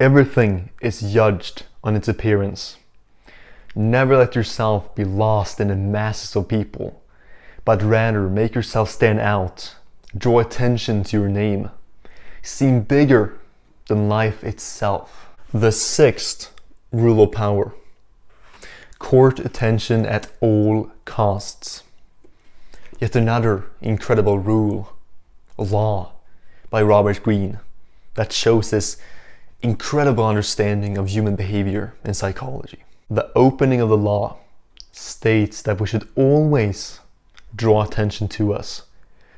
Everything is judged on its appearance. Never let yourself be lost in the masses of people, but rather make yourself stand out, draw attention to your name, seem bigger than life itself. The sixth rule of power: court attention at all costs. Yet another incredible rule, a law by Robert Greene, that shows this incredible understanding of human behavior and psychology. The opening of the law states that we should always draw attention to us,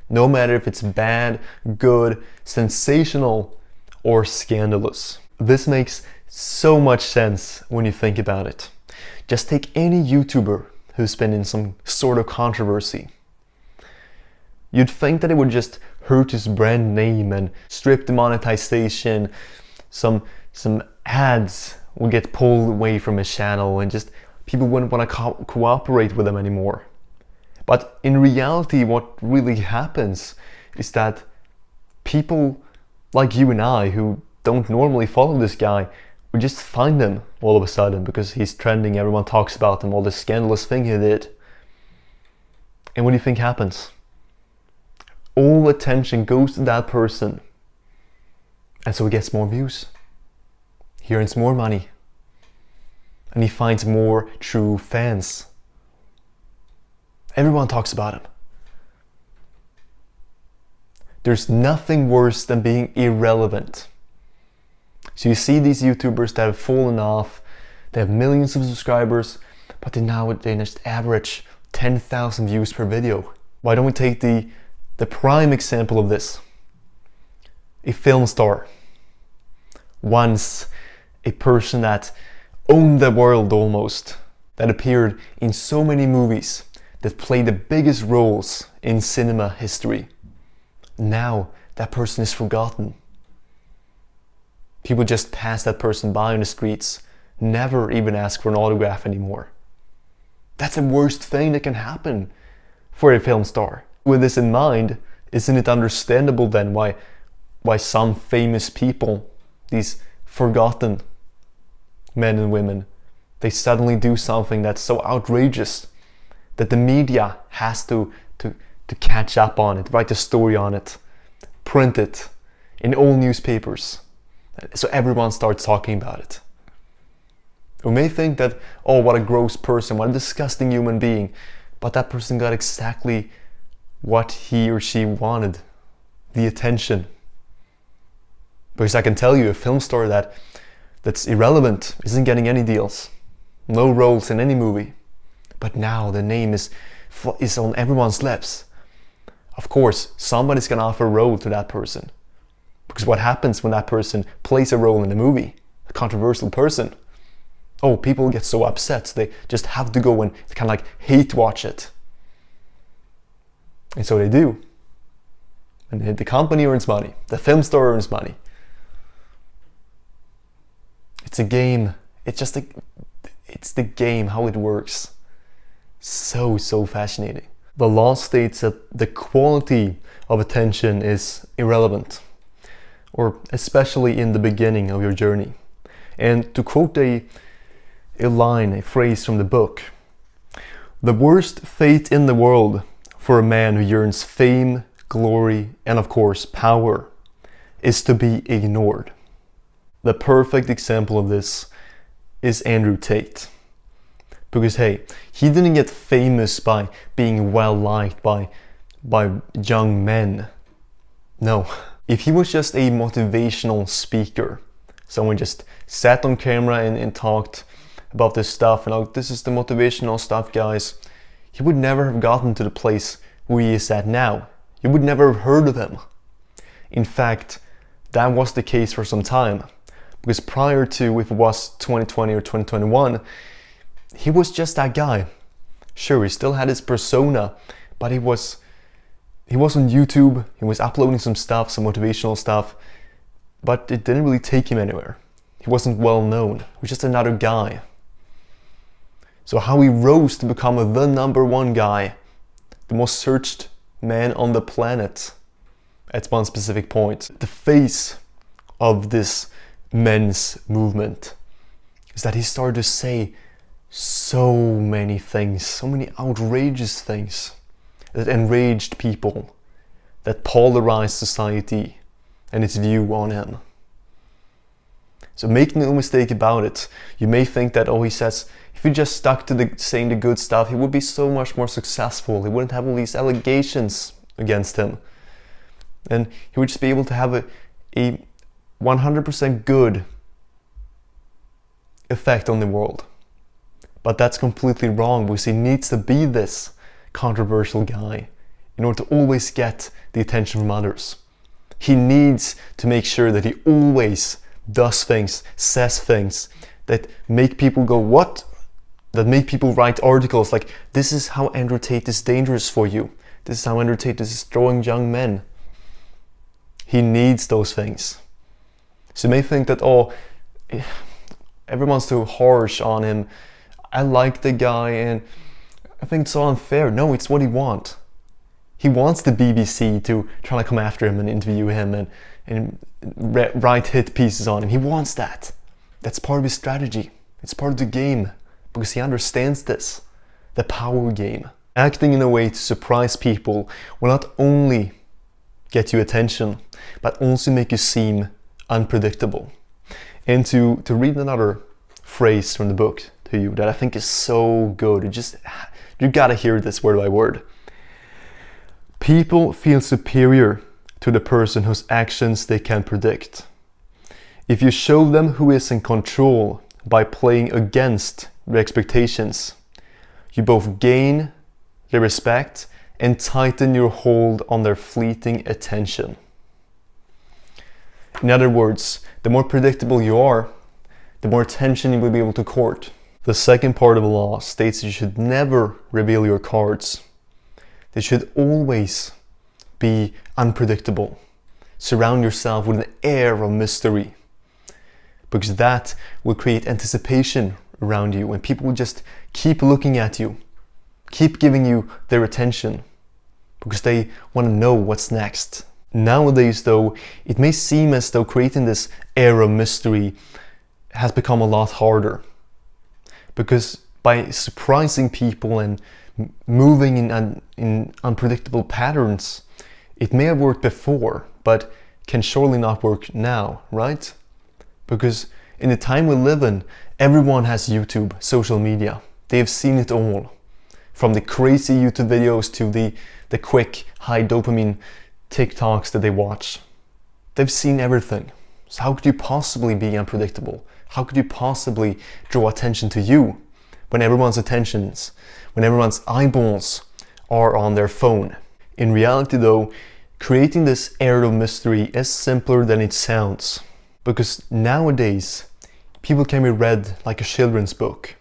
no matter if it's bad, good, sensational, or scandalous. This makes so much sense when you think about it. Just take any YouTuber who's been in some sort of controversy. You'd think that it would just hurt his brand name and strip the monetization, some ads would get pulled away from his channel, and just people wouldn't want to cooperate with him anymore. But in reality, what really happens is that people like you and I, who don't normally follow this guy, we just find him all of a sudden because he's trending, everyone talks about him, all this scandalous thing he did. And what do you think happens? All attention goes to that person, and so he gets more views. He earns more money, and he finds more true fans. Everyone talks about him. There's nothing worse than being irrelevant. So you see these YouTubers that have fallen off, they have millions of subscribers, but they just average 10,000 views per video. Why don't we take the prime example of this? A film star. Once a person that owned the world almost, that appeared in so many movies, that played the biggest roles in cinema history. Now that person is forgotten. People just pass that person by on the streets, never even ask for an autograph anymore. That's the worst thing that can happen for a film star. With this in mind, isn't it understandable then why some famous people, these forgotten men and women, they suddenly do something that's so outrageous that the media has to catch up on it, write a story on it, print it in all newspapers, so everyone starts talking about it. We may think that, oh, what a gross person, what a disgusting human being, but that person got exactly what he or she wanted, the attention. Because I can tell you, a film star that's irrelevant isn't getting any deals, no roles in any movie, but now the name is on everyone's lips. Of course, somebody's gonna offer a role to that person, because what happens when that person plays a role in a movie, a controversial person? Oh, people get so upset, so they just have to go and kind of like hate watch it. And so they do. And the company earns money, the film star earns money. It's a game. It's the game, how it works. So fascinating. The law states that the quality of attention is irrelevant, or especially in the beginning of your journey. And to quote a phrase from the book, the worst fate in the world for a man who yearns fame, glory, and of course power is to be ignored. The perfect example of this is Andrew Tate. Because hey, he didn't get famous by being well liked by young men. No, if he was just a motivational speaker, someone just sat on camera and talked about this stuff and, oh, this is the motivational stuff, guys, he would never have gotten to the place where he is at now. You would never have heard of him. In fact, that was the case for some time, because prior to, if it was 2020 or 2021, he was just that guy. Sure, he still had his persona, but he was on YouTube, he was uploading some stuff, some motivational stuff, but it didn't really take him anywhere. He wasn't well known, he was just another guy. So how he rose to become the number one guy, the most searched man on the planet at one specific point. The face of this men's movement is that he started to say so many things, so many outrageous things that enraged people, that polarized society and its view on him. So make no mistake about it. You may think that, oh, he says, if he just stuck to saying the good stuff, he would be so much more successful. He wouldn't have all these allegations against him. And he would just be able to have a 100% good effect on the world. But that's completely wrong, because he needs to be this controversial guy in order to always get the attention from others. He needs to make sure that he always does things, says things that make people go, what? That make people write articles like, this is how Andrew Tate is dangerous for you. This is how Andrew Tate is destroying young men. He needs those things. So you may think that, oh, everyone's too harsh on him. I like the guy and I think it's so unfair. No, it's what he wants. He wants the BBC to try to come after him and interview him and write hit pieces on him. He wants that. That's part of his strategy. It's part of the game, because he understands this, the power game. Acting in a way to surprise people will not only get you attention, but also make you seem unpredictable. And to read another phrase from the book to you that I think is so good, you gotta hear this word by word. People feel superior to the person whose actions they can predict. If you show them who is in control by playing against their expectations, you both gain their respect and tighten your hold on their fleeting attention. In other words, the more predictable you are, the more attention you will be able to court. The second part of the law states you should never reveal your cards. They should always be unpredictable. Surround yourself with an air of mystery, because that will create anticipation around you, and people will just keep looking at you, keep giving you their attention, because they want to know what's next. Nowadays though, it may seem as though creating this air of mystery has become a lot harder, because by surprising people and moving in unpredictable patterns, it may have worked before, but can surely not work now, right? Because in the time we live in, everyone has YouTube, social media. They have seen it all. From the crazy YouTube videos to the quick, high dopamine TikToks that they watch. They've seen everything. So how could you possibly be unpredictable? How could you possibly draw attention to you when everyone's eyeballs are on their phone? In reality though, creating this air of mystery is simpler than it sounds. Because nowadays, people can be read like a children's book,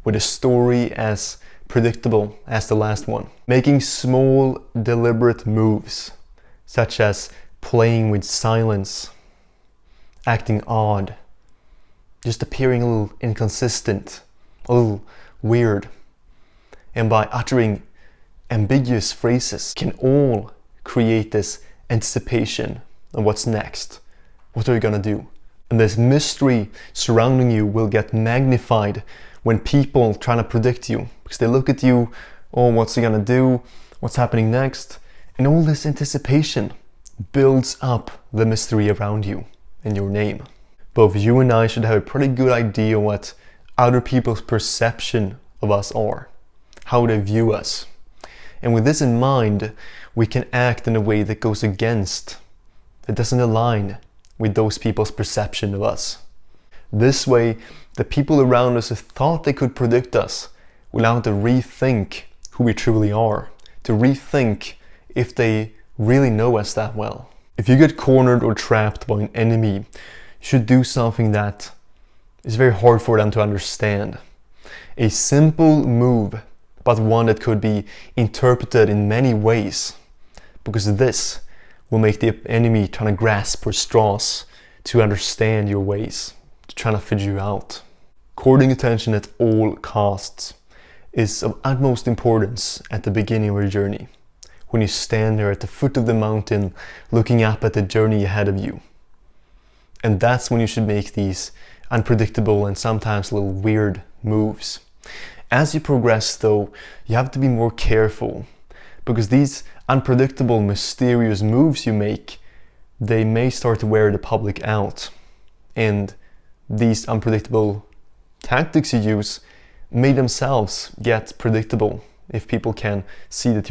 with a story as predictable as the last one. Making small, deliberate moves, such as playing with silence, acting odd, just appearing a little inconsistent, a little weird, and by uttering ambiguous phrases can all create this anticipation of what's next. What are you gonna do? And this mystery surrounding you will get magnified when people try to predict you, because they look at you, oh, what's he gonna do? What's happening next? And all this anticipation builds up the mystery around you and your name. Both you and I should have a pretty good idea what other people's perception of us are, how they view us. And with this in mind, we can act in a way that goes against, that doesn't align with those people's perception of us. This way, the people around us who thought they could predict us will have to rethink who we truly are, to rethink if they really know us that well. If you get cornered or trapped by an enemy, you should do something that is very hard for them to understand. A simple move, but one that could be interpreted in many ways, because this will make the enemy trying to grasp for straws to understand your ways, to try to figure you out. Courting attention at all costs is of utmost importance at the beginning of your journey, when you stand there at the foot of the mountain looking up at the journey ahead of you. And that's when you should make these unpredictable and sometimes a little weird moves. As you progress though, you have to be more careful, because these unpredictable, mysterious moves you make, they may start to wear the public out. And these unpredictable tactics you use may themselves get predictable if people can see that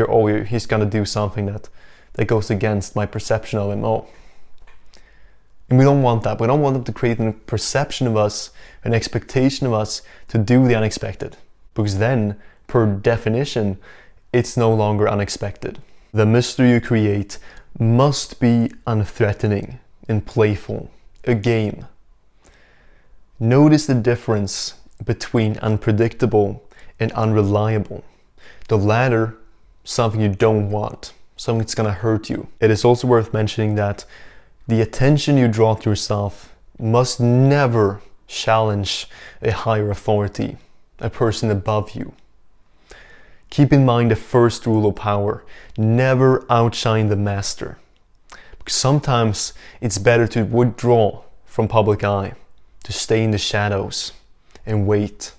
he's gonna do something that goes against my perception of him. And we don't want that. We don't want them to create a perception of us, an expectation of us to do the unexpected. Because then, per definition, it's no longer unexpected. The mystery you create must be unthreatening and playful, a game. Notice the difference between unpredictable and unreliable. The latter, something you don't want, something that's gonna hurt you. It is also worth mentioning that the attention you draw to yourself must never challenge a higher authority, a person above you. Keep in mind the first rule of power: never outshine the master. Because sometimes it's better to withdraw from public eye, to stay in the shadows and wait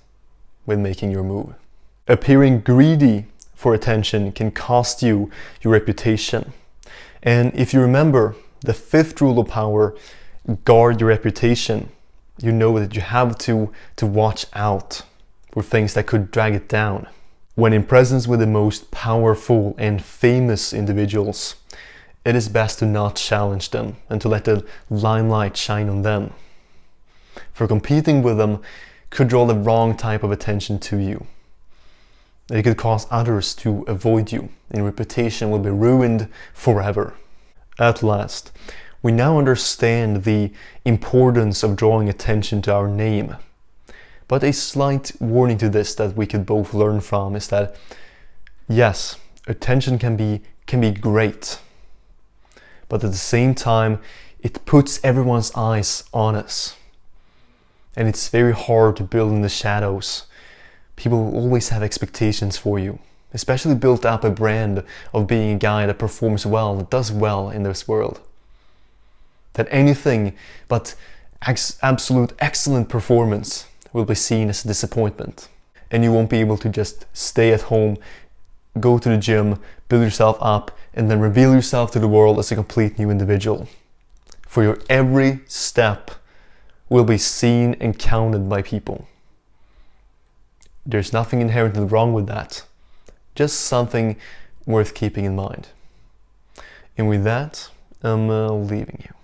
when making your move. Appearing greedy for attention can cost you your reputation. And if you remember the fifth rule of power, guard your reputation, you know that you have to watch out for things that could drag it down. When in presence with the most powerful and famous individuals, it is best to not challenge them and to let the limelight shine on them. For competing with them could draw the wrong type of attention to you. It could cause others to avoid you, and your reputation will be ruined forever. At last, we now understand the importance of drawing attention to our name. But a slight warning to this that we could both learn from is that, yes, attention can be great, but at the same time, it puts everyone's eyes on us. And it's very hard to build in the shadows. People will always have expectations for you, especially build up a brand of being a guy that performs well, that does well in this world. That anything but absolute excellent performance will be seen as a disappointment. And you won't be able to just stay at home, go to the gym, build yourself up, and then reveal yourself to the world as a complete new individual. For your every step will be seen and counted by people. There's nothing inherently wrong with that. Just something worth keeping in mind. And with that, I'm leaving you.